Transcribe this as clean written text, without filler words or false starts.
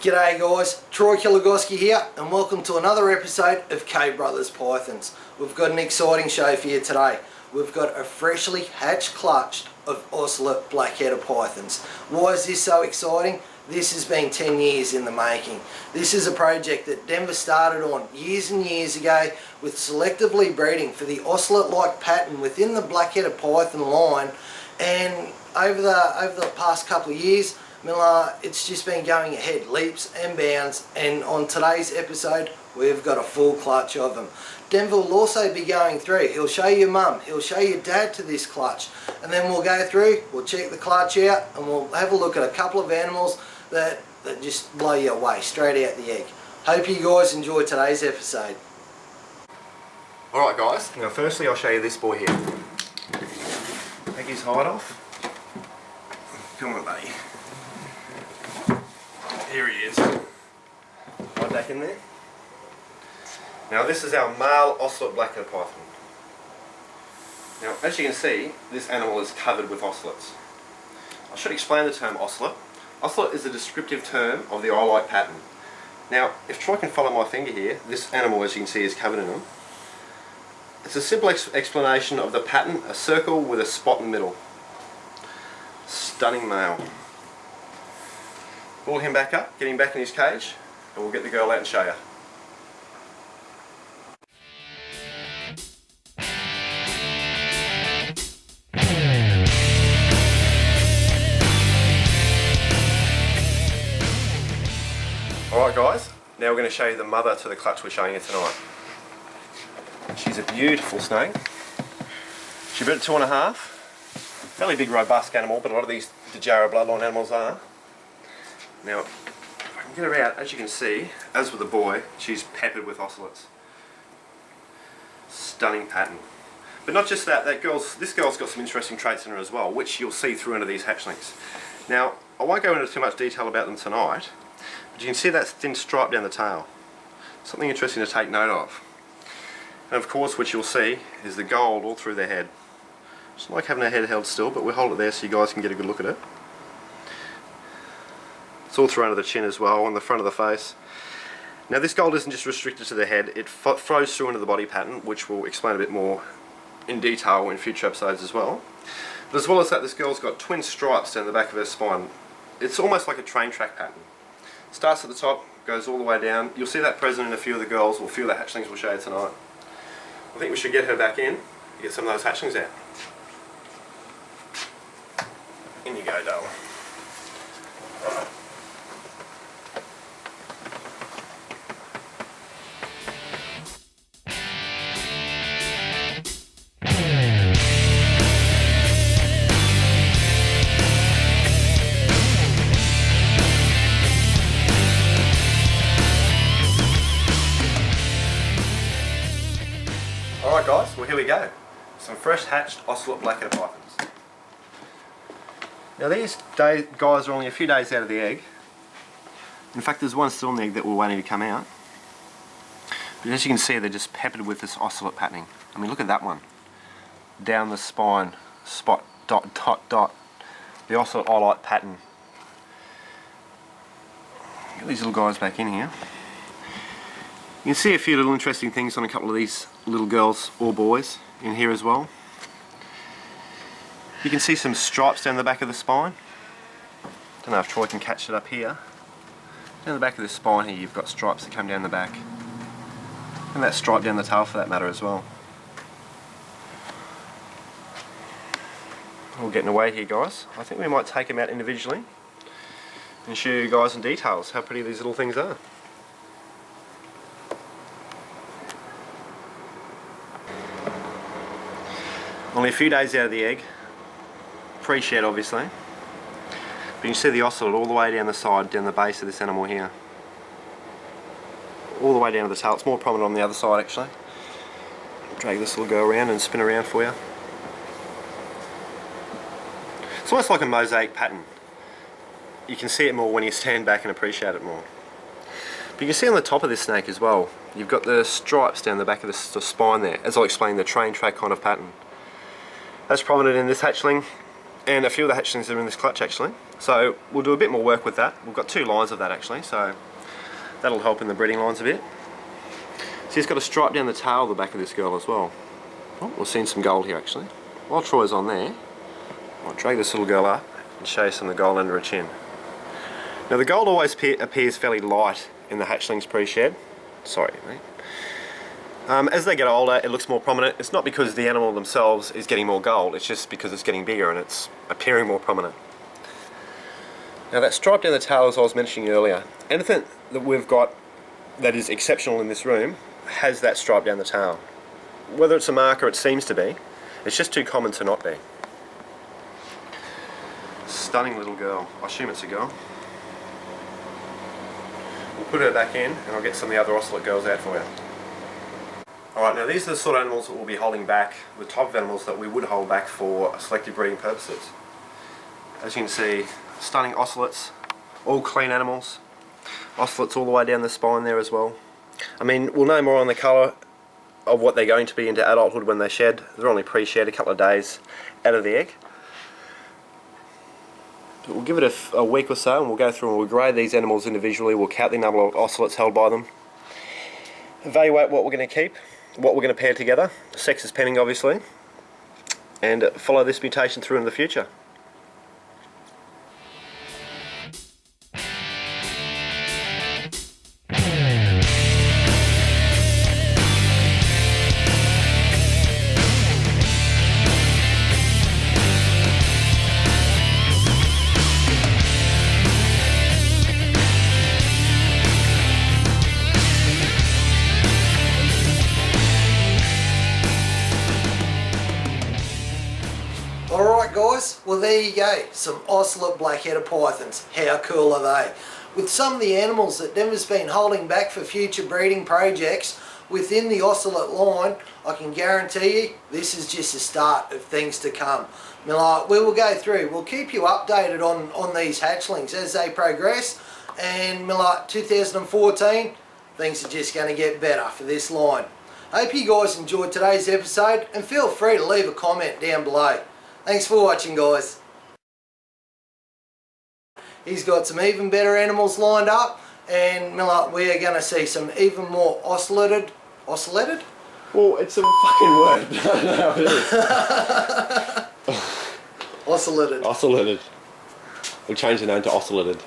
G'day guys, Troy Kiligowski here and welcome to another episode of K Brothers Pythons. We've got an exciting show for you today. We've got a freshly hatched clutch of Ocellate Black-headed Pythons. Why is this so exciting? This has been 10 years in the making. This is a project that Denver started on years and years ago with selectively breeding for the Ocellate-like pattern within the Black-headed Python line, and over the past couple of years, it's just been going ahead, leaps and bounds, and on today's episode we've got a full clutch of them. Denver will also be going through, he'll show your mum, he'll show your dad to this clutch, and then we'll go through, we'll check the clutch out, and we'll have a look at a couple of animals that just blow you away straight out the egg. Hope you guys enjoy today's episode. Alright guys, now firstly I'll show you this boy here. Take his hide off. Come on buddy. Here he is. Right back in there. Now this is our male Ocellate Black-headed Python. Now as you can see, this animal is covered with ocellates. I should explain the term ocellate. Ocellate is a descriptive term of the eye-like pattern. Now if Troy can follow my finger here, this animal as you can see is covered in them. It's a simple explanation of the pattern, a circle with a spot in the middle. Stunning male. Pull him back up, get him back in his cage, and we'll get the girl out and show you. Alright guys, now we're going to show you the mother to the clutch we're showing you tonight. She's a beautiful snake. She's about 2.5. Fairly big robust animal, but a lot of these Dejara bloodline animals are. Now, if I can get her out, as you can see, as with the boy, she's peppered with ocellates. Stunning pattern. But not just that, this girl's got some interesting traits in her as well, which you'll see through into these hatchlings. Now, I won't go into too much detail about them tonight, but you can see that thin stripe down the tail. Something interesting to take note of. And of course, what you'll see is the gold all through their head. It's like having her head held still, but we'll hold it there so you guys can get a good look at it. It's all through under the chin as well, on the front of the face. Now this gold isn't just restricted to the head, it flows through into the body pattern, which we'll explain a bit more in detail in future episodes as well. But as well as that, this girl's got twin stripes down the back of her spine. It's almost like a train track pattern. Starts at the top, goes all the way down. You'll see that present in a few of the girls, or a few of the hatchlings we'll show you tonight. I think we should get her back in, get some of those hatchlings out. In you go, darling. Alright guys, well here we go. Some fresh hatched Ocellate Black-headed Pythons. Now these guys are only a few days out of the egg. In fact there's one still in the egg that we're waiting to come out. But as you can see, they're just peppered with this ocelate patterning. I mean, look at that one. Down the spine, spot, dot, dot, dot. The ocelate eye-like pattern. Get these little guys back in here. You can see a few little interesting things on a couple of these little girls or boys in here as well. You can see some stripes down the back of the spine. Don't know if Troy can catch it up here. Down the back of the spine here you've got stripes that come down the back. And that stripe down the tail for that matter as well. We're getting away here guys. I think we might take them out individually and show you guys in details how pretty these little things are. Only a few days out of the egg, pre-shed obviously, but you can see the ocelate all the way down the side, down the base of this animal here. All the way down to the tail. It's more prominent on the other side actually. Drag this little girl around and spin around for you. It's almost like a mosaic pattern. You can see it more when you stand back and appreciate it more. But you can see on the top of this snake as well, you've got the stripes down the back of the spine there, as I'll explain, the train track kind of pattern. That's prominent in this hatchling, and a few of the hatchlings are in this clutch actually. So we'll do a bit more work with that. We've got 2 lines of that actually, so that'll help in the breeding lines a bit. So he's got a stripe down the tail of the back of this girl as well. Oh, we're seeing some gold here actually. While Troy's on there, I'll drag this little girl up and show you some of the gold under her chin. Now the gold always appears fairly light in the hatchlings pre-shed. Sorry mate. As they get older, it looks more prominent. It's not because the animal themselves is getting more gold, it's just because it's getting bigger and it's appearing more prominent. Now that stripe down the tail, as I was mentioning earlier, anything that we've got that is exceptional in this room has that stripe down the tail. Whether it's a marker, it seems to be, it's just too common to not be. Stunning little girl. I assume it's a girl. We'll put her back in and I'll get some of the other Ocellate girls out for you. Alright, now these are the sort of animals that we'll be holding back, the type of animals that we would hold back for selective breeding purposes. As you can see, stunning ocellates, all clean animals. Ocellates all the way down the spine there as well. I mean, we'll know more on the colour of what they're going to be into adulthood when they shed. They're only pre-shed, a couple of days out of the egg. We'll give it a week or so and we'll go through and we'll grade these animals individually. We'll count the number of ocellates held by them, evaluate what we're going to keep, what we're going to pair together, sex is pending obviously, and follow this mutation through in the future. Alright guys, well there you go, some Ocellate Black-headed Pythons. How cool are they? With some of the animals that Denver's been holding back for future breeding projects within the Ocellate line, I can guarantee you this is just the start of things to come. We will go through, we'll keep you updated on these hatchlings as they progress, and 2014, things are just going to get better for this line. Hope you guys enjoyed today's episode and feel free to leave a comment down below. Thanks for watching guys. He's got some even better animals lined up, and we are going to see some even more ocellated. Ocellated? Well, it's a fucking word. I don't know how it is. Ocellated. Ocellated. We'll change the name to ocellated.